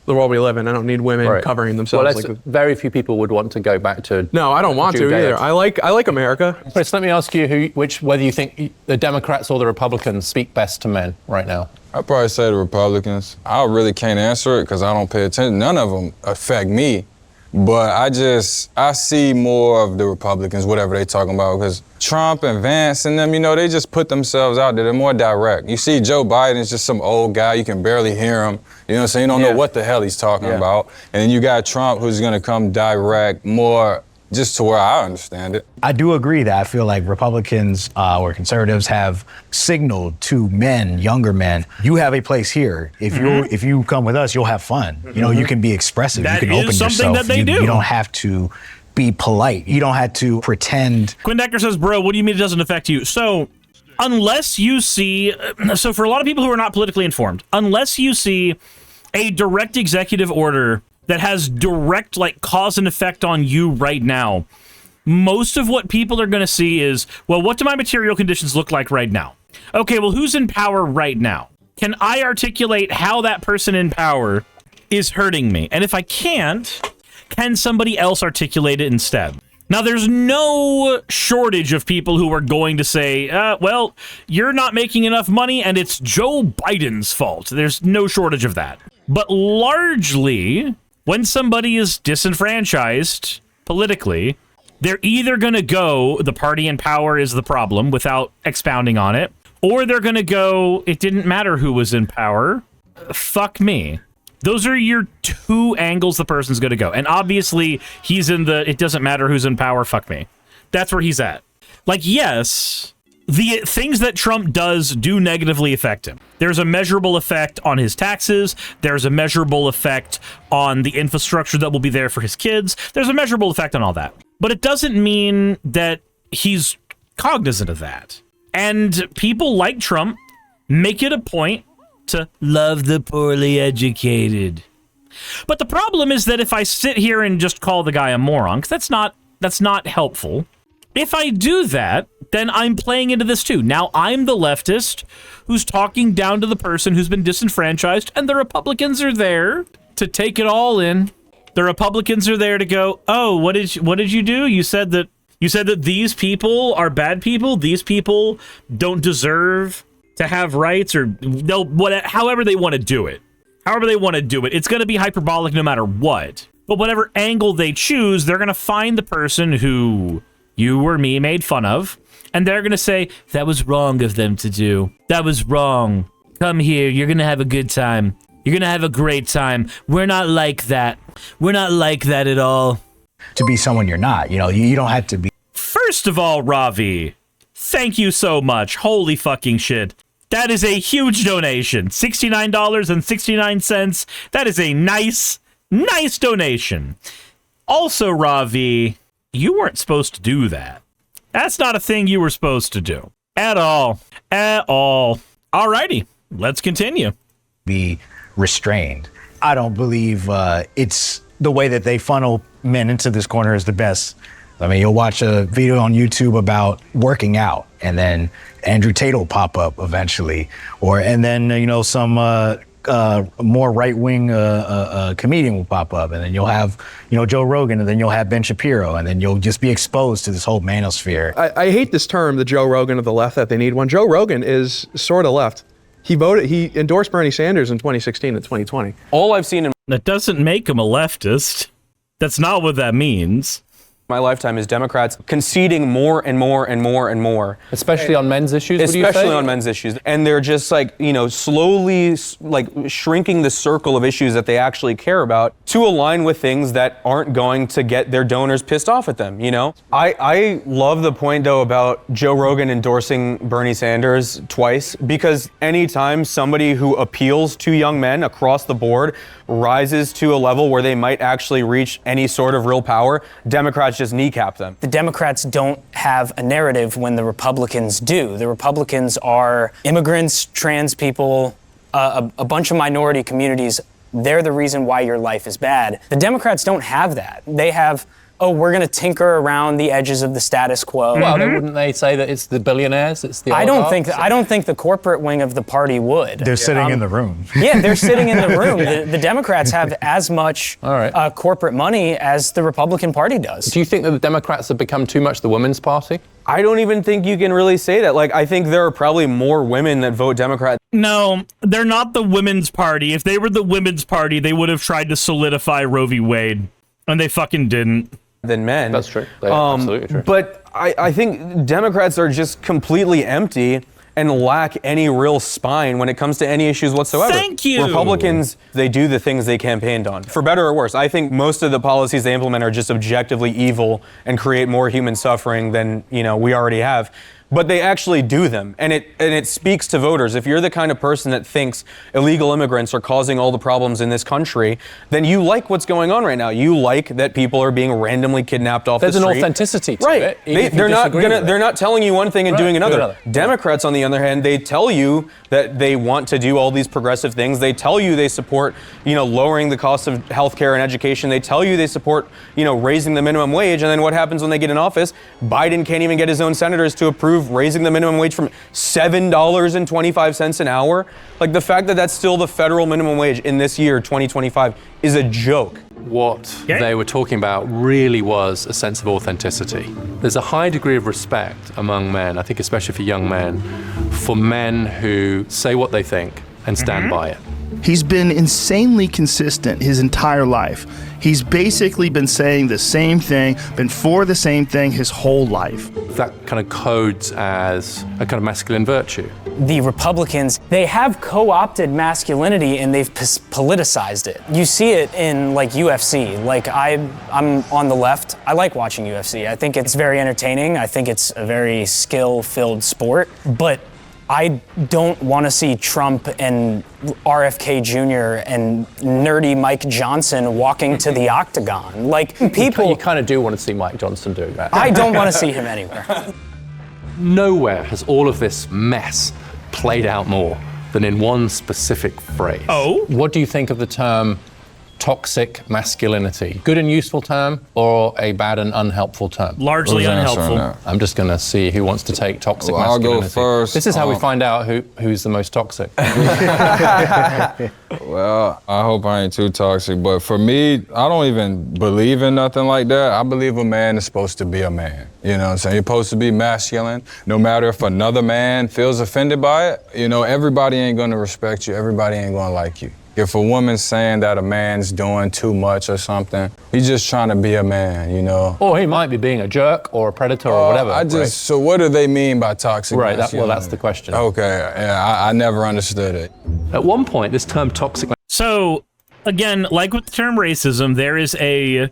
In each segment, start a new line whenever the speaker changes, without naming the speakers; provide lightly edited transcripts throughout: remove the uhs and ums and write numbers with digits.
the world we live in. I don't need women covering themselves.
Well, very few people would want to go back to.
No, I don't want to either. I like America.
Chris, let me ask you whether you think the Democrats or the Republicans speak best to men right now.
I'd probably say the Republicans. I really can't answer it because I don't pay attention. None of them affect me. But I see more of the Republicans, whatever they talking about, because Trump and Vance and them, they just put themselves out there. They're more direct. You see Joe Biden is just some old guy. You can barely hear him. You know what I'm saying? You don't know what the hell he's talking about. And then you got Trump, who's going to come direct, more just to where I understand it.
I do agree that I feel like Republicans or conservatives have signaled to men, younger men, you have a place here. If you come with us, you'll have fun. You can be expressive.
That
you can open
is something
yourself.
that they do.
You don't have to be polite. You don't have to pretend.
Quinn Decker says, bro, what do you mean it doesn't affect you? So unless you see, so for a lot of people who are not politically informed, unless you see a direct executive order that has direct cause and effect on you right now, most of what people are going to see is, well, what do my material conditions look like right now? Okay, well, who's in power right now? Can I articulate how that person in power is hurting me? And if I can't, can somebody else articulate it instead? Now, there's no shortage of people who are going to say, well, you're not making enough money and it's Joe Biden's fault. There's no shortage of that. But largely, when somebody is disenfranchised politically, they're either going to go, the party in power is the problem without expounding on it, or they're going to go, it didn't matter who was in power, fuck me. Those are your two angles the person's going to go. And obviously, he's in the, it doesn't matter who's in power, fuck me. That's where he's at. Yes, the things that Trump does do negatively affect him. There's a measurable effect on his taxes. There's a measurable effect on the infrastructure that will be there for his kids. There's a measurable effect on all that. But it doesn't mean that he's cognizant of that. And people like Trump make it a point to love the poorly educated. But the problem is that if I sit here and just call the guy a moron, because that's not helpful. If I do that, then I'm playing into this too. Now I'm the leftist who's talking down to the person who's been disenfranchised, and the Republicans are there to take it all in. The Republicans are there to go, oh, what did you do? You said that these people are bad people. These people don't deserve to have rights, or however they want to do it. However they want to do it. It's going to be hyperbolic no matter what. But whatever angle they choose, they're going to find the person who you or me made fun of, and they're going to say, that was wrong of them to do. That was wrong. Come here. You're going to have a good time. You're going to have a great time. We're not like that. We're not like that at all.
To be someone you're not. You don't have to be.
First of all, Ravi, thank you so much. Holy fucking shit. That is a huge donation. $69.69. That is a nice donation. Also, Ravi, you weren't supposed to do that. That's not a thing you were supposed to do. At all. Alrighty, let's continue.
Be restrained. I don't believe it's the way that they funnel men into this corner is the best. I mean, you'll watch a video on YouTube about working out, and then Andrew Tate will pop up eventually, and then some more right-wing comedian will pop up, and then you'll have Joe Rogan, and then you'll have Ben Shapiro, and then you'll just be exposed to this whole manosphere.
I hate this term, the Joe Rogan of the left, that they need one. Joe Rogan is sort of left. He endorsed Bernie Sanders in 2016 and 2020.
All I've seen in
that doesn't make him a leftist. That's not what that means.
My lifetime is Democrats conceding more and more and more and more.
Especially on men's issues,
Especially on men's issues. And they're just slowly shrinking the circle of issues that they actually care about to align with things that aren't going to get their donors pissed off at them, I love the point though about Joe Rogan endorsing Bernie Sanders twice, because anytime somebody who appeals to young men across the board rises to a level where they might actually reach any sort of real power, Democrats just kneecap them.
The Democrats don't have a narrative when the Republicans do. The Republicans are immigrants, trans people, a bunch of minority communities. They're the reason why your life is bad. The Democrats don't have that. They have oh, we're going to tinker around the edges of the status quo.
Well, then wouldn't they say that it's the billionaires, it's the
I don't
oligarchs?
think the corporate wing of the party would.
They're sitting in the room.
Yeah, they're sitting in the room. The Democrats have as much corporate money as the Republican Party does.
Do you think that the Democrats have become too much the women's party?
I don't even think you can really say that. Like, I think there are probably more women that vote Democrat.
No, they're not the women's party. If they were the women's party, they would have tried to solidify Roe v. Wade, and they fucking didn't.
Than men.
That's true. They are absolutely true.
But I think Democrats are just completely empty and lack any real spine when it comes to any issues whatsoever.
Thank you.
Republicans, they do the things they campaigned on. For better or worse, I think most of the policies they implement are just objectively evil and create more human suffering than, we already have. But they actually do them, and it speaks to voters. If you're the kind of person that thinks illegal immigrants are causing all the problems in this country, then you like what's going on right now. You like that people are being randomly kidnapped off the street.
There's an authenticity to
right.
it. Even if you
They're not
disagree with it.
they're not telling you one thing and doing another. Democrats, on the other hand, they tell you that they want to do all these progressive things. They tell you they support, lowering the cost of healthcare and education. They tell you they support, raising the minimum wage. And then what happens when they get in office? Biden can't even get his own senators to approve raising the minimum wage from $7.25 an hour. Like, the fact that that's still the federal minimum wage in this year, 2025, is a joke.
What they were talking about really was a sense of authenticity. There's a high degree of respect among men, I think especially for young men, for men who say what they think and stand by it.
He's been insanely consistent his entire life. He's basically been saying the same thing, been for the same thing his whole life.
That kind of codes as a kind of masculine virtue.
The Republicans, they have co-opted masculinity and they've politicized it. You see it in UFC. I'm on the left. I like watching UFC. I think it's very entertaining. I think it's a very skill-filled sport. But I don't want to see Trump and RFK Jr. and nerdy Mike Johnson walking to the octagon. People...
You kind of do want to see Mike Johnson do that.
I don't want to see him anywhere.
Nowhere has all of this mess played out more than in one specific phrase.
Oh?
What do you think of the term toxic masculinity? Good and useful term, or a bad and unhelpful term?
Largely unhelpful.
I'm just going to see who wants to take toxic
Well, I'll
masculinity.
go first.
This is how we find out who's the most toxic.
Well, I hope I ain't too toxic, but for me, I don't even believe in nothing like that. I believe a man is supposed to be a man. You know what I'm saying? You're supposed to be masculine. No matter if another man feels offended by it, everybody ain't gonna respect you. Everybody ain't gonna like you. If a woman's saying that a man's doing too much or something, he's just trying to be a man,
Or he might be being a jerk or a predator or whatever.
So what do they mean by toxic masculinity?
That's the question.
Okay, yeah, I never understood it.
At one point, this term toxic...
So, again, like with the term racism, there is a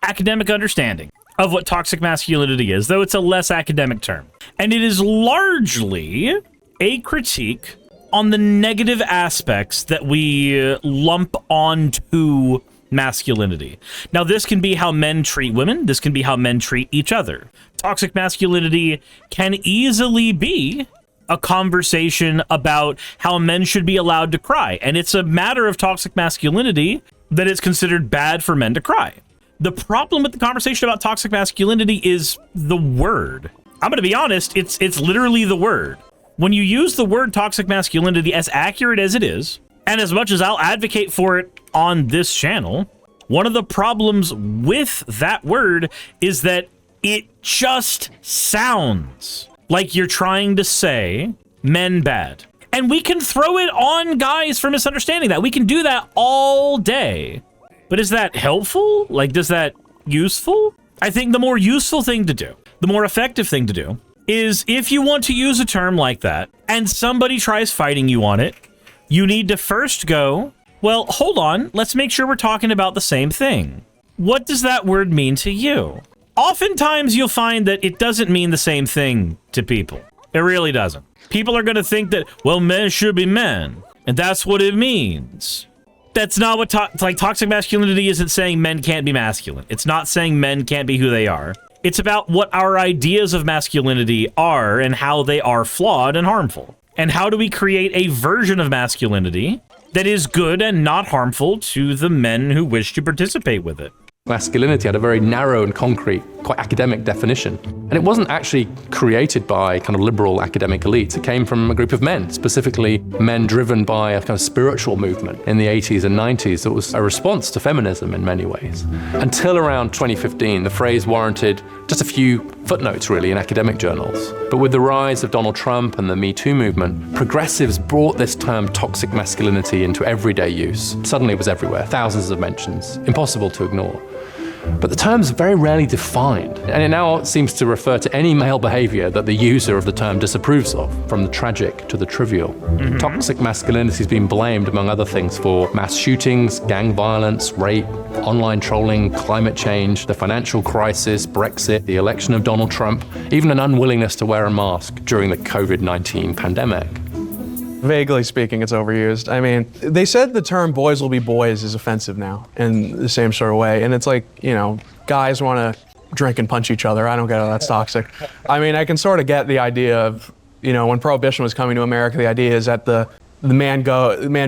academic understanding of what toxic masculinity is, though it's a less academic term. And it is largely a critique on the negative aspects that we lump onto masculinity. Now, this can be how men treat women. This can be how men treat each other. Toxic masculinity can easily be a conversation about how men should be allowed to cry. And it's a matter of toxic masculinity that it's considered bad for men to cry. The problem with the conversation about toxic masculinity is the word. I'm going to be honest, it's literally the word. When you use the word toxic masculinity, as accurate as it is, and as much as I'll advocate for it on this channel, one of the problems with that word is that it just sounds like you're trying to say men bad. And we can throw it on guys for misunderstanding that. We can do that all day. But is that helpful? Is that useful? I think the more useful thing to do, the more effective thing to do, is if you want to use a term like that and somebody tries fighting you on it, you need to first go, well, hold on, let's make sure we're talking about the same thing. What does that word mean to you? Oftentimes you'll find that it doesn't mean the same thing to people. It really doesn't. People are going to think that, well, men should be men, and that's what it means. That's not what toxic masculinity isn't saying men can't be masculine. It's not saying men can't be who they are. It's about what our ideas of masculinity are and how they are flawed and harmful. And how do we create a version of masculinity that is good and not harmful to the men who wish to participate with it?
masculinity had a very narrow and concrete, quite academic definition. And it wasn't actually created by kind of liberal academic elites. It came from a group of men, specifically men driven by a kind of spiritual movement in the 80s and 90s that was a response to feminism in many ways. Until around 2015, the phrase warranted just a few footnotes, really, in academic journals. But with the rise of Donald Trump and the Me Too movement, progressives brought this term toxic masculinity into everyday use. Suddenly it was everywhere, thousands of mentions, impossible to ignore. But the term's very rarely defined, and it now seems to refer to any male behavior that the user of the term disapproves of, from the tragic to the trivial. Toxic masculinity has been blamed, among other things, for mass shootings, gang violence, rape, online trolling, climate change, the financial crisis, Brexit, the election of Donald Trump, even an unwillingness to wear a mask during the COVID-19 pandemic.
Vaguely speaking, it's overused. I mean, they said the term boys will be boys is offensive now in the same sort of way. And it's like, you know, guys want to drink and punch each other. I don't get how that's toxic. I mean, I can sort of get the idea of, you know, when Prohibition was coming to America, the idea is that the man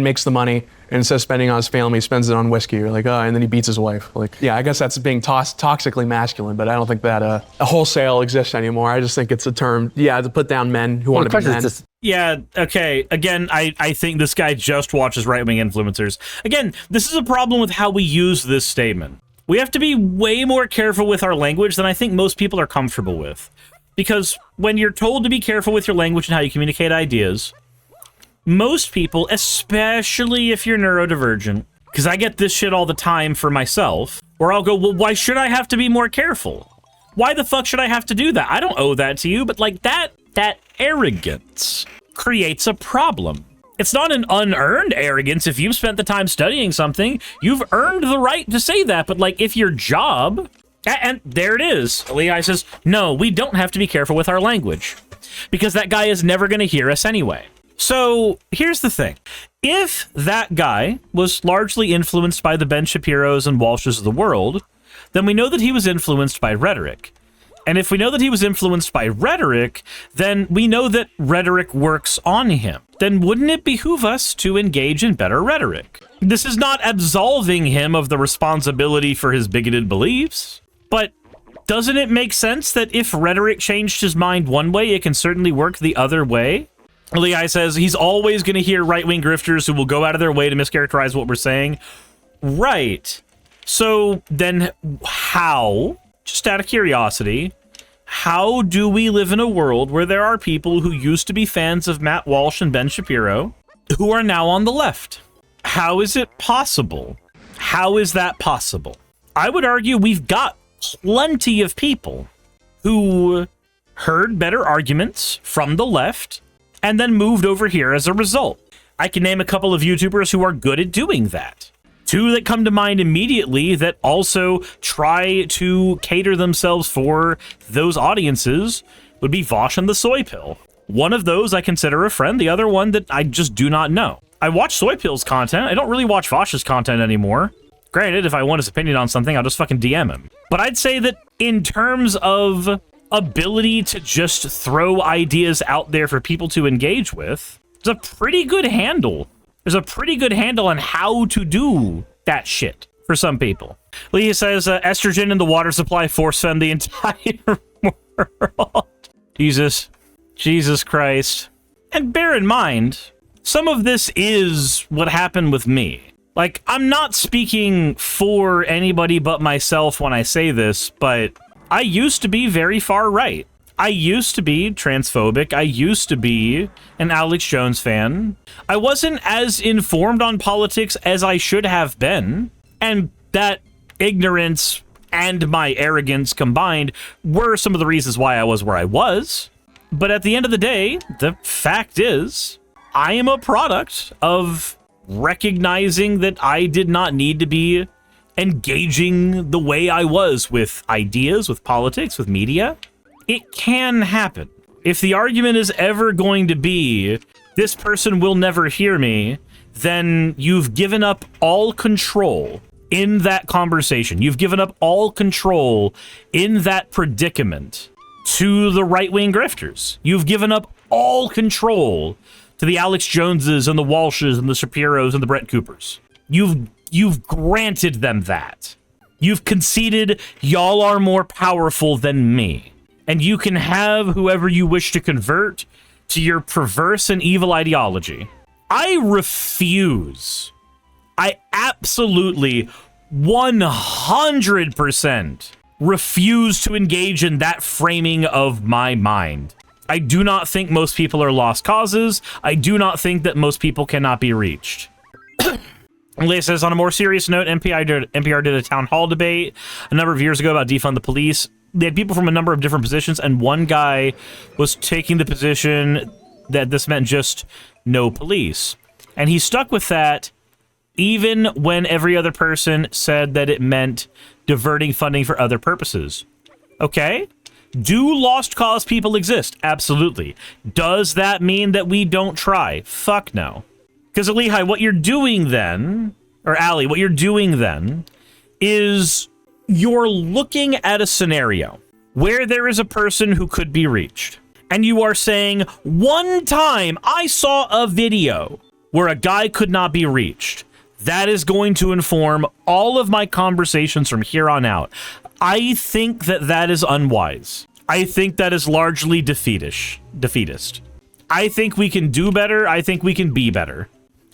makes the money, and instead of spending on his family, he spends it on whiskey. You're like, oh, and then he beats his wife. Like, yeah, I guess that's being toxically masculine, but I don't think that a wholesale exists anymore. I just think it's a term, to put down men who want to be men.
Yeah, okay. Again, I think this guy just watches right-wing influencers. Again, this is a problem with how we use this statement. We have to be way more careful with our language than I think most people are comfortable with. Because when you're told to be careful with your language and how you communicate ideas, most people, especially if you're neurodivergent, because I get this shit all the time for myself, where I'll go, well, why should I have to be more careful? Why the fuck should I have to do that? I don't owe that to you, but like that arrogance creates a problem. It's not an unearned arrogance. If you've spent the time studying something, you've earned the right to say that. But like if your job, and there it is, Lehigh says, no, we don't have to be careful with our language because that guy is never going to hear us anyway. So here's the thing. If that guy was largely influenced by the Ben Shapiros and Walshes of the world, then we know that he was influenced by rhetoric. And if we know that he was influenced by rhetoric, then we know that rhetoric works on him. Then wouldn't it behoove us to engage in better rhetoric? This is not absolving him of the responsibility for his bigoted beliefs, but doesn't it make sense that if rhetoric changed his mind one way, it can certainly work the other way? Lehigh says he's always going to hear right-wing grifters who will go out of their way to mischaracterize what we're saying. Right. So then how, just out of curiosity, how do we live in a world where there are people who used to be fans of Matt Walsh and Ben Shapiro who are now on the left? How is it possible? How is that possible? I would argue we've got plenty of people who heard better arguments from the left and then moved over here as a result. I can name a couple of YouTubers who are good at doing that. Two that come to mind immediately that also try to cater themselves for those audiences would be Vosh and the Soy Pill. One of those I consider a friend, the other one that I just do not know. I watch Soy Pill's content, I don't really watch Vosh's content anymore. Granted, if I want his opinion on something, I'll just fucking DM him. But I'd say that in terms of ability to just throw ideas out there for people to engage with, there's a pretty good handle. There's a pretty good handle on how to do that shit for some people. Leah says, estrogen in the water supply force-fed the entire world. Jesus Christ. And bear in mind, some of this is what happened with me. Like, I'm not speaking for anybody but myself when I say this, but I used to be very far right. I used to be transphobic. I used to be an Alex Jones fan. I wasn't as informed on politics as I should have been. And that ignorance and my arrogance combined were some of the reasons why I was where I was. But at the end of the day, the fact is, I am a product of recognizing that I did not need to be engaging the way I was with ideas, with politics, with media. It can happen. If the argument is ever going to be, this person will never hear me, then you've given up all control in that conversation. You've given up all control in that predicament to the right-wing grifters. You've given up all control to the Alex Joneses and the Walshes and the Shapiros and the Brett Coopers. You've granted them that. You've conceded y'all are more powerful than me. And you can have whoever you wish to convert to your perverse and evil ideology. I refuse. I absolutely 100% refuse to engage in that framing of my mind. I do not think most people are lost causes. I do not think that most people cannot be reached. Leah says, on a more serious note, NPR did a town hall debate a number of years ago about defund the police. They had people from a number of different positions, and one guy was taking the position that this meant just no police. And he stuck with that even when every other person said that it meant diverting funding for other purposes. Okay? Do lost cause people exist? Absolutely. Does that mean that we don't try? Fuck no. Because, Lehigh, what you're doing then, or Allie, what you're doing then is you're looking at a scenario where there is a person who could be reached. And you are saying, one time I saw a video where a guy could not be reached. That is going to inform all of my conversations from here on out. I think that that is unwise. I think that is largely defeatist. I think we can do better. I think we can be better.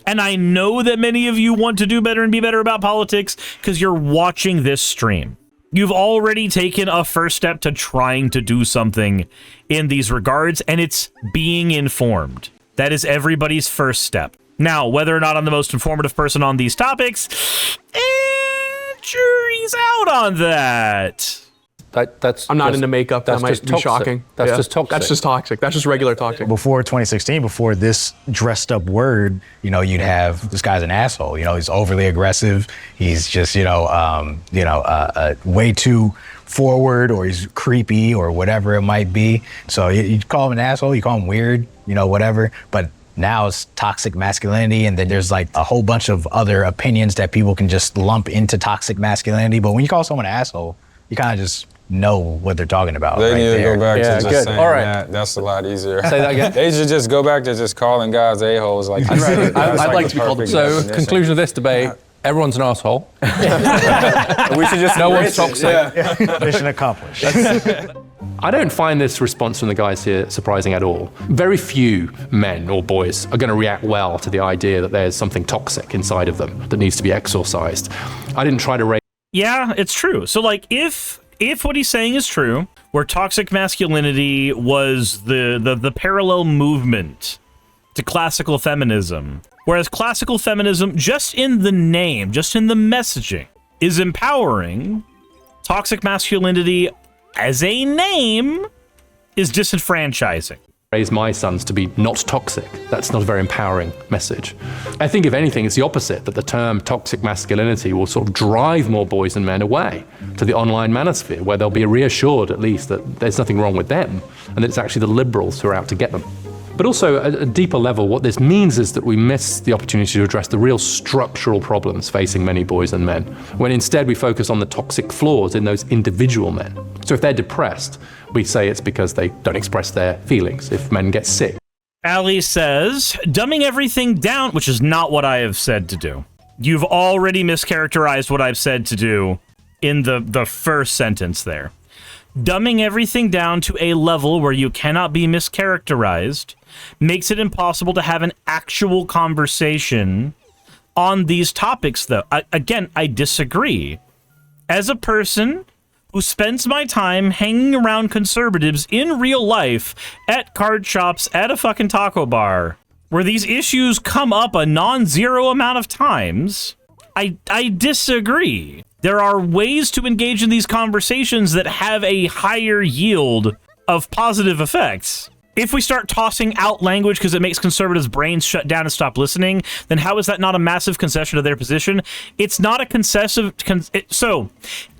And I know that many of you want to do better and be better about politics because you're watching this stream. You've already taken a first step to trying to do something in these regards, and it's being informed. That is everybody's first step. Now, whether or not I'm the most informative person on these topics, jury's out on that.
I'm not into makeup. That might be shocking.
That's just toxic.
That's just toxic. That's just regular toxic.
Before 2016, before this dressed up word, you'd have this guy's an asshole. He's overly aggressive. He's just, way too forward, or he's creepy, or whatever it might be. So you call him an asshole, you call him weird, whatever. But now it's toxic masculinity, and then there's like a whole bunch of other opinions that people can just lump into toxic masculinity. But when you call someone an asshole, you kind of just know what they're talking about.
They need to go back to just
good.
saying
All right.
that. That's a lot easier.
Say that again.
They should just go back to just calling guys a-holes. Like
I'd like to be called.
So, conclusion of this debate, everyone's an asshole.
We should just
No one's toxic.
Mission accomplished.
I don't find this response from the guys here surprising at all. Very few men or boys are going to react well to the idea that there's something toxic inside of them that needs to be exorcised. I didn't try to raise...
Yeah, it's true. So, like, if what he's saying is true, where toxic masculinity was the parallel movement to classical feminism, whereas classical feminism, just in the name, just in the messaging, is empowering, toxic masculinity as a name is disenfranchising.
Raise my sons to be not toxic. That's not a very empowering message. I think, if anything, it's the opposite, that the term toxic masculinity will sort of drive more boys and men away to the online manosphere, where they'll be reassured, at least, that there's nothing wrong with them, and that it's actually the liberals who are out to get them. But also, at a deeper level, what this means is that we miss the opportunity to address the real structural problems facing many boys and men, when instead we focus on the toxic flaws in those individual men. So if they're depressed, we say it's because they don't express their feelings. If men get sick.
Ali says, dumbing everything down, which is not what I have said to do. You've already mischaracterized what I've said to do in the first sentence there. Dumbing everything down to a level where you cannot be mischaracterized makes it impossible to have an actual conversation on these topics, though. I disagree. As a person who spends my time hanging around conservatives in real life at card shops, at a fucking taco bar, where these issues come up a non-zero amount of times, I disagree. There are ways to engage in these conversations that have a higher yield of positive effects. If we start tossing out language because it makes conservatives' brains shut down and stop listening, then how is that not a massive concession to their position? It's not a concessive...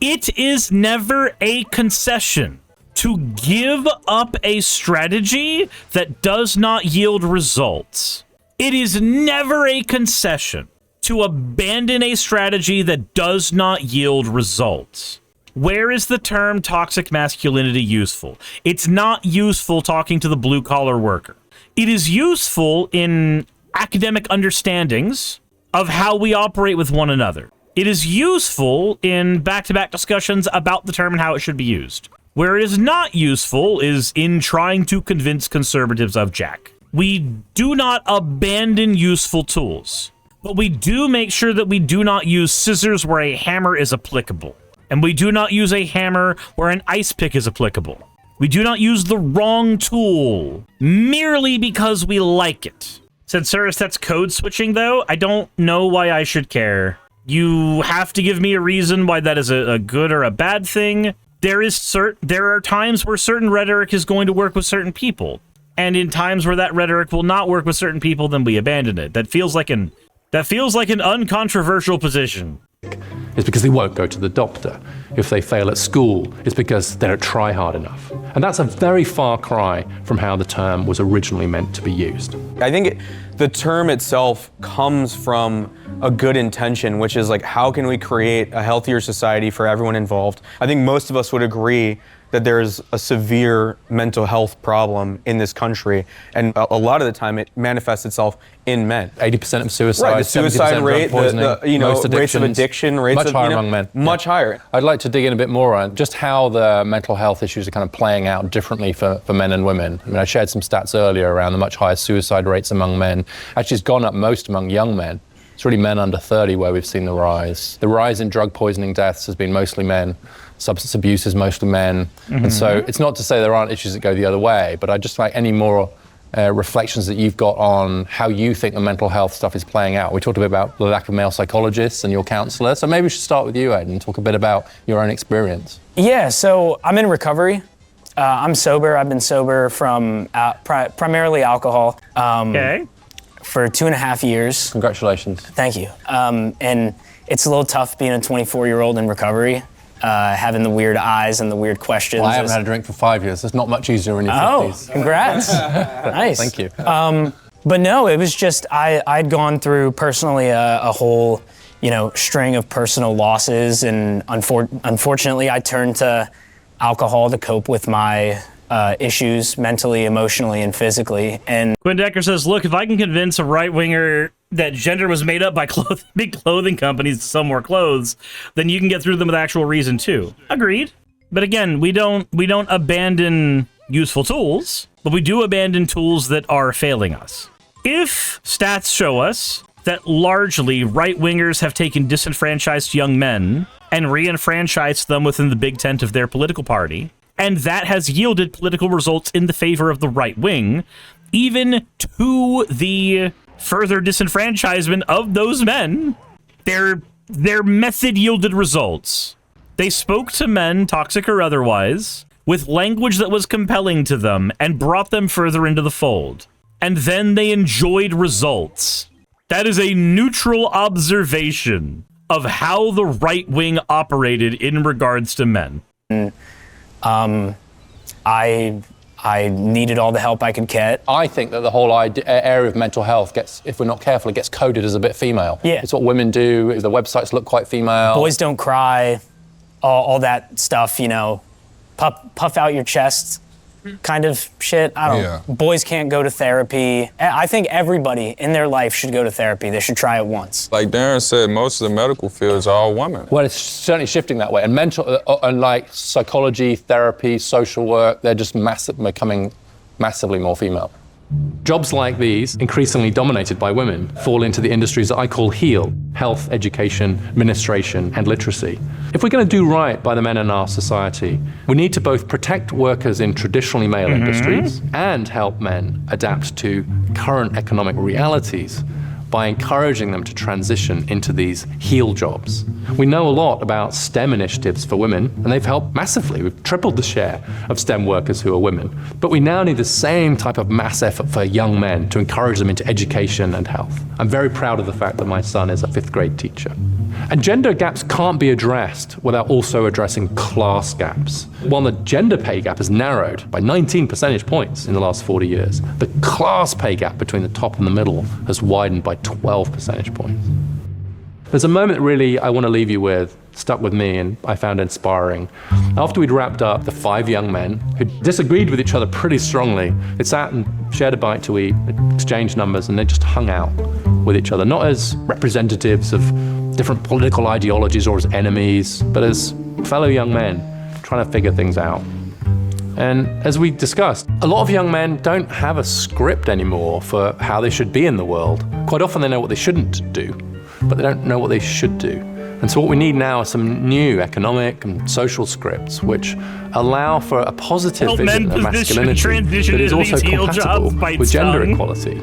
it is never a concession to give up a strategy that does not yield results. It is never a concession to abandon a strategy that does not yield results. Where is the term toxic masculinity useful? It's not useful talking to the blue-collar worker. It is useful in academic understandings of how we operate with one another. It is useful in back-to-back discussions about the term and how it should be used. Where it is not useful is in trying to convince conservatives of Jack. We do not abandon useful tools, but we do make sure that we do not use scissors where a hammer is applicable. And we do not use a hammer where an ice pick is applicable. We do not use the wrong tool merely because we like it. Said Suris, that's code switching, though. I don't know why I should care. You have to give me a reason why that is a good or a bad thing. There are times where certain rhetoric is going to work with certain people. And in times where that rhetoric will not work with certain people, then we abandon it. That feels like an uncontroversial position.
It's because they won't go to the doctor. If they fail at school, it's because they don't try hard enough. And that's a very far cry from how the term was originally meant to be used.
I think the term itself comes from a good intention, which is like, how can we create a healthier society for everyone involved? I think most of us would agree that there's a severe mental health problem in this country, and a lot of the time it manifests itself in men.
80% of suicide,
right, the suicide rate, the rates of addiction, rates
much higher among men.
Much higher.
I'd like to dig in a bit more on just how the mental health issues are kind of playing out differently for men and women. I mean, I shared some stats earlier around the much higher suicide rates among men. Actually, it's gone up most among young men. It's really men under 30 where we've seen the rise. The rise in drug poisoning deaths has been mostly men. Substance abuse is mostly men. Mm-hmm. And so it's not to say there aren't issues that go the other way, but I'd just like any more reflections that you've got on how you think the mental health stuff is playing out. We talked a bit about the lack of male psychologists and your counselor, so maybe we should start with you, Ed, and talk a bit about your own experience.
Yeah, so I'm in recovery. I'm sober. I've been sober from primarily alcohol.
Okay.
For 2.5 years.
Congratulations.
Thank you. And it's a little tough being a 24-year-old in recovery, having the weird eyes and the weird questions.
Well, I haven't had a drink for 5 years. It's not much easier in your 50s.
Oh, congrats. Nice.
Thank you.
But no, it was just, I'd gone through personally a whole, string of personal losses, and unfortunately I turned to alcohol to cope with my issues mentally, emotionally, and physically. And
Quinn Decker says, look, if I can convince a right-winger that gender was made up by big clothing companies to sell more clothes, then you can get through them with actual reason too. Agreed. But again, we don't abandon useful tools, but we do abandon tools that are failing us. If stats show us that largely right-wingers have taken disenfranchised young men and re-enfranchised them within the big tent of their political party, and that has yielded political results in the favor of the right wing, even to the further disenfranchisement of those men, their method yielded results. They spoke to men, toxic or otherwise, with language that was compelling to them and brought them further into the fold. And then they enjoyed results. That is a neutral observation of how the right wing operated in regards to men.
I needed all the help I could get.
I think that the whole area of mental health gets, if we're not careful, it gets coded as a bit female.
Yeah.
It's what women do. The websites look quite female.
Boys don't cry, all that stuff, puff out your chest kind of shit. I don't know. Boys can't go to therapy. I think everybody in their life should go to therapy. They should try it once.
Like Darren said, most of the medical fields are all women.
Well, it's certainly shifting that way. And like psychology, therapy, social work, they're just becoming massively more female. Jobs like these, increasingly dominated by women, fall into the industries that I call HEAL: health, education, administration, and literacy. If we're going to do right by the men in our society, we need to both protect workers in traditionally male industries and help men adapt to current economic realities by encouraging them to transition into these HEAL jobs. We know a lot about STEM initiatives for women, and they've helped massively. We've tripled the share of STEM workers who are women. But we now need the same type of mass effort for young men to encourage them into education and health. I'm very proud of the fact that my son is a 5th grade teacher. And gender gaps can't be addressed without also addressing class gaps. While the gender pay gap has narrowed by 19 percentage points in the last 40 years, the class pay gap between the top and the middle has widened by 12 percentage points. There's a moment that really I want to leave you with, stuck with me and I found inspiring. After we'd wrapped up, the 5 young men who disagreed with each other pretty strongly, they sat and shared a bite to eat, exchanged numbers, and they just hung out with each other, not as representatives of different political ideologies or as enemies, but as fellow young men trying to figure things out. And as we discussed, a lot of young men don't have a script anymore for how they should be in the world. Quite often they know what they shouldn't do, but they don't know what they should do. And so what we need now are some new economic and social scripts which allow for a positive vision of masculinity that is also compatible with gender equality.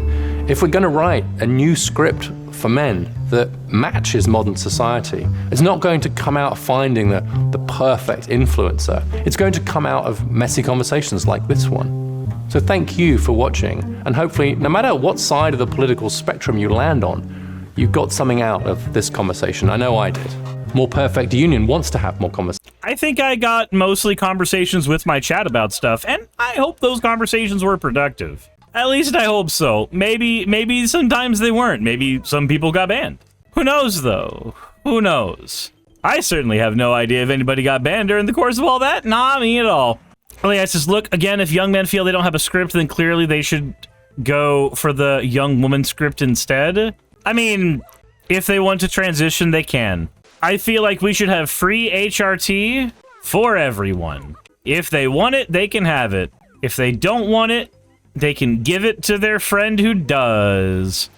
If we're going to write a new script for men that matches modern society, it's not going to come out of finding the perfect influencer. It's going to come out of messy conversations like this one. So thank you for watching, and hopefully, no matter what side of the political spectrum you land on, you got something out of this conversation. I know I did. More Perfect Union wants to have more conversations.
I think I got mostly conversations with my chat about stuff, and I hope those conversations were productive. At least I hope so. Maybe sometimes they weren't. Maybe some people got banned. Who knows, though? Who knows? I certainly have no idea if anybody got banned during the course of all that. Nah, me at all. Elias says, look, again, if young men feel they don't have a script, then clearly they should go for the young woman script instead. I mean, if they want to transition, they can. I feel like we should have free HRT for everyone. If they want it, they can have it. If they don't want it, they can give it to their friend who does.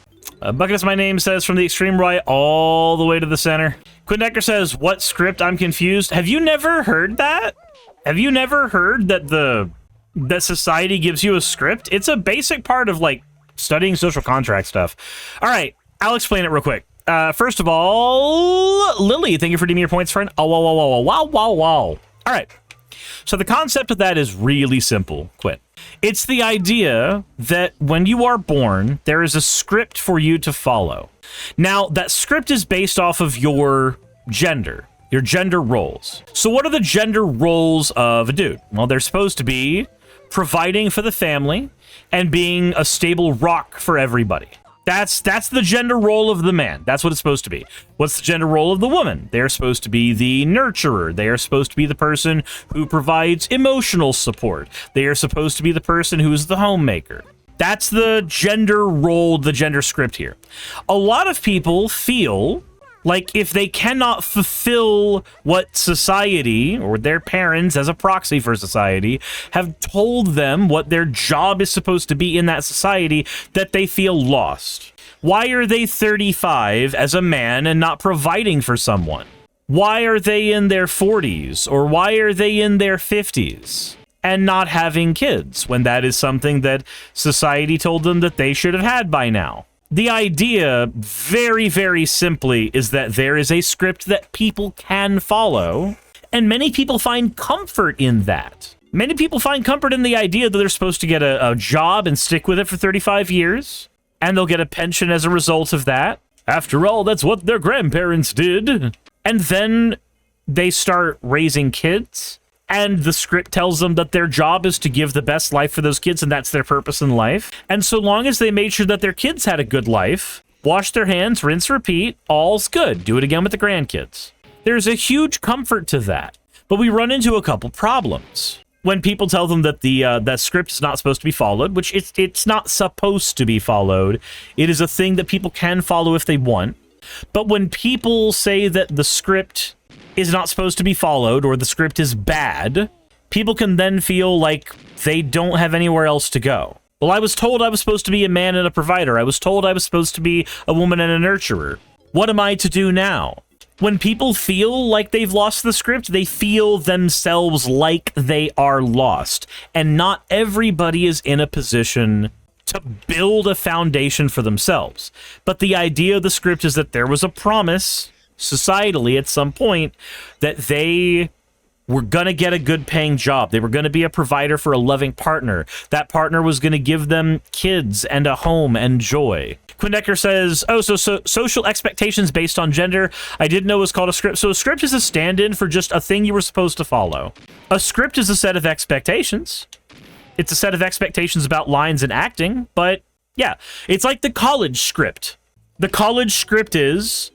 Bucket as my name says, from the extreme right all the way to the center. Quinn Decker says, what script? I'm confused. Have you never heard that? Have you never heard that that society gives you a script? It's a basic part of, like, studying social contract stuff. All right, I'll explain it real quick. First of all, Lily, thank you for redeeming your points, friend. Oh, wow. All right. So the concept of that is really simple, Quinn. It's the idea that when you are born, there is a script for you to follow. Now, that script is based off of your gender roles. So what are the gender roles of a dude? Well, they're supposed to be providing for the family and being a stable rock for everybody. That's the gender role of the man. That's what it's supposed to be. What's the gender role of the woman? They're supposed to be the nurturer. They are supposed to be the person who provides emotional support. They are supposed to be the person who is the homemaker. That's the gender role, the gender script here. A lot of people feel like if they cannot fulfill what society or their parents as a proxy for society have told them what their job is supposed to be in that society, that they feel lost. Why are they 35 as a man and not providing for someone? Why are they in their 40s or why are they in their 50s and not having kids when that is something that society told them that they should have had by now? The idea, very, very simply, is that there is a script that people can follow, and many people find comfort in that. Many people find comfort in the idea that they're supposed to get a job and stick with it for 35 years, and they'll get a pension as a result of that. After all, that's what their grandparents did. And then they start raising kids, and the script tells them that their job is to give the best life for those kids, and that's their purpose in life. And so long as they made sure that their kids had a good life, wash their hands, rinse, repeat, all's good. Do it again with the grandkids. There's a huge comfort to that. But we run into a couple problems. When people tell them that that script is not supposed to be followed, which it's not supposed to be followed, it is a thing that people can follow if they want. But when people say that the script is not supposed to be followed or the script is bad, people can then feel like they don't have anywhere else to go. Well, I was told I was supposed to be a man and a provider. I was told I was supposed to be a woman and a nurturer. What am I to do now? When people feel like they've lost the script, they feel themselves like they are lost. And not everybody is in a position to build a foundation for themselves. But the idea of the script is that there was a promise societally at some point that they were going to get a good paying job. They were going to be a provider for a loving partner. That partner was going to give them kids and a home and joy. Quindecker says, oh, so social expectations based on gender, I didn't know it was called a script. So a script is a stand-in for just a thing you were supposed to follow. A script is a set of expectations. It's a set of expectations about lines and acting, but yeah, it's like the college script. The college script is,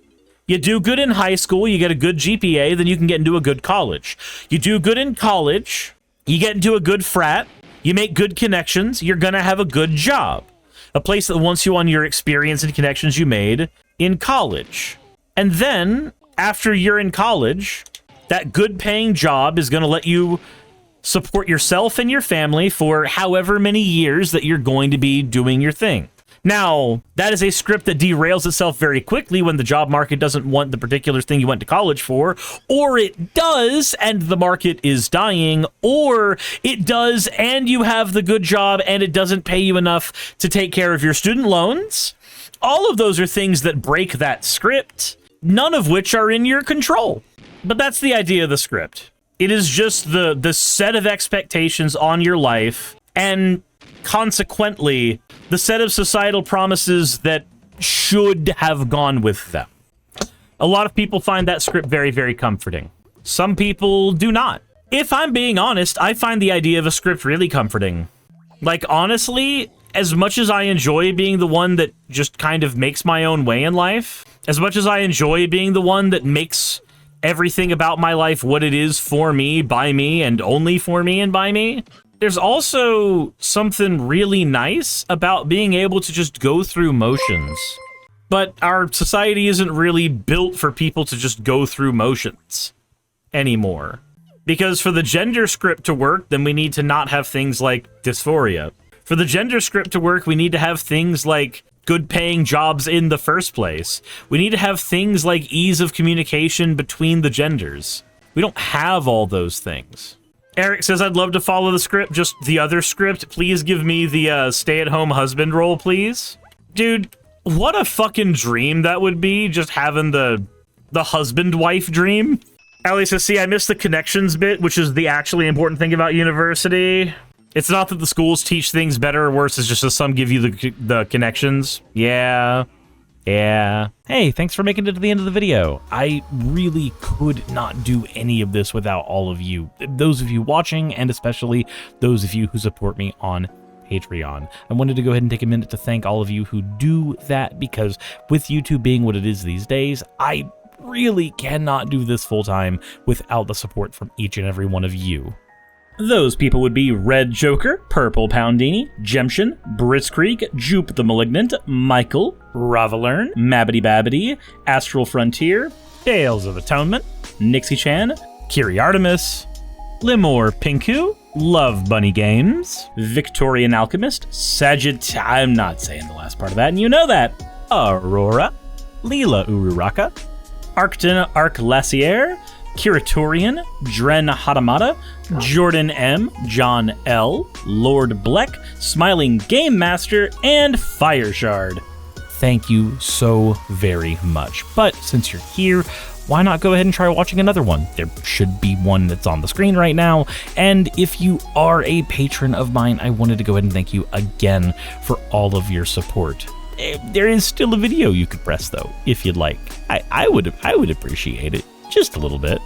you do good in high school, you get a good GPA, then you can get into a good college. You do good in college, you get into a good frat, you make good connections, you're gonna have a good job. A place that wants you on your experience and connections you made in college. And then, after you're in college, that good paying job is going to let you support yourself and your family for however many years that you're going to be doing your thing. Now, that is a script that derails itself very quickly when the job market doesn't want the particular thing you went to college for, or it does and the market is dying, or it does and you have the good job and it doesn't pay you enough to take care of your student loans. All of those are things that break that script, none of which are in your control. But that's the idea of the script. It is just the set of expectations on your life, and consequently, the set of societal promises that should have gone with them. A lot of people find that script very, very comforting. Some people do not. If I'm being honest, I find the idea of a script really comforting. Like, honestly, as much as I enjoy being the one that just kind of makes my own way in life, as much as I enjoy being the one that makes everything about my life what it is for me, by me, and only for me and by me, there's also something really nice about being able to just go through motions. But our society isn't really built for people to just go through motions anymore. Because for the gender script to work, then we need to not have things like dysphoria. For the gender script to work, we need to have things like good paying jobs in the first place. We need to have things like ease of communication between the genders. We don't have all those things. Eric says, I'd love to follow the script, just the other script. Please give me the stay-at-home husband role, please. Dude, what a fucking dream that would be, just having the husband-wife dream. Allie says, see, I missed the connections bit, which is the actually important thing about university. It's not that the schools teach things better or worse, it's just that some give you the connections. Yeah. Hey, thanks for making it to the end of the video. I really could not do any of this without all of you. Those of you watching, and especially those of you who support me on Patreon. I wanted to go ahead and take a minute to thank all of you who do that, because with YouTube being what it is these days, I really cannot do this full time without the support from each and every one of you. Those people would be Red Joker, Purple Poundini, Jemshin, Britzkrieg, Jupe the Malignant, Michael, Ravalern, Mabbity Babbity, Astral Frontier, Tales of Atonement, Nixie Chan, Kiri Artemis, Limor Pinku, Love Bunny Games, Victorian Alchemist, I'm not saying the last part of that, and you know that, Aurora, Leela Ururaka, Arcton Arclacier, Curatorian, Dren Hadamata, Jordan M, John L, Lord Bleck, Smiling Game Master, and Fireshard. Thank you so very much. But since you're here, why not go ahead and try watching another one? There should be one that's on the screen right now. And if you are a patron of mine, I wanted to go ahead and thank you again for all of your support. There is still a video you could press though, if you'd like. I would appreciate it. Just a little bit.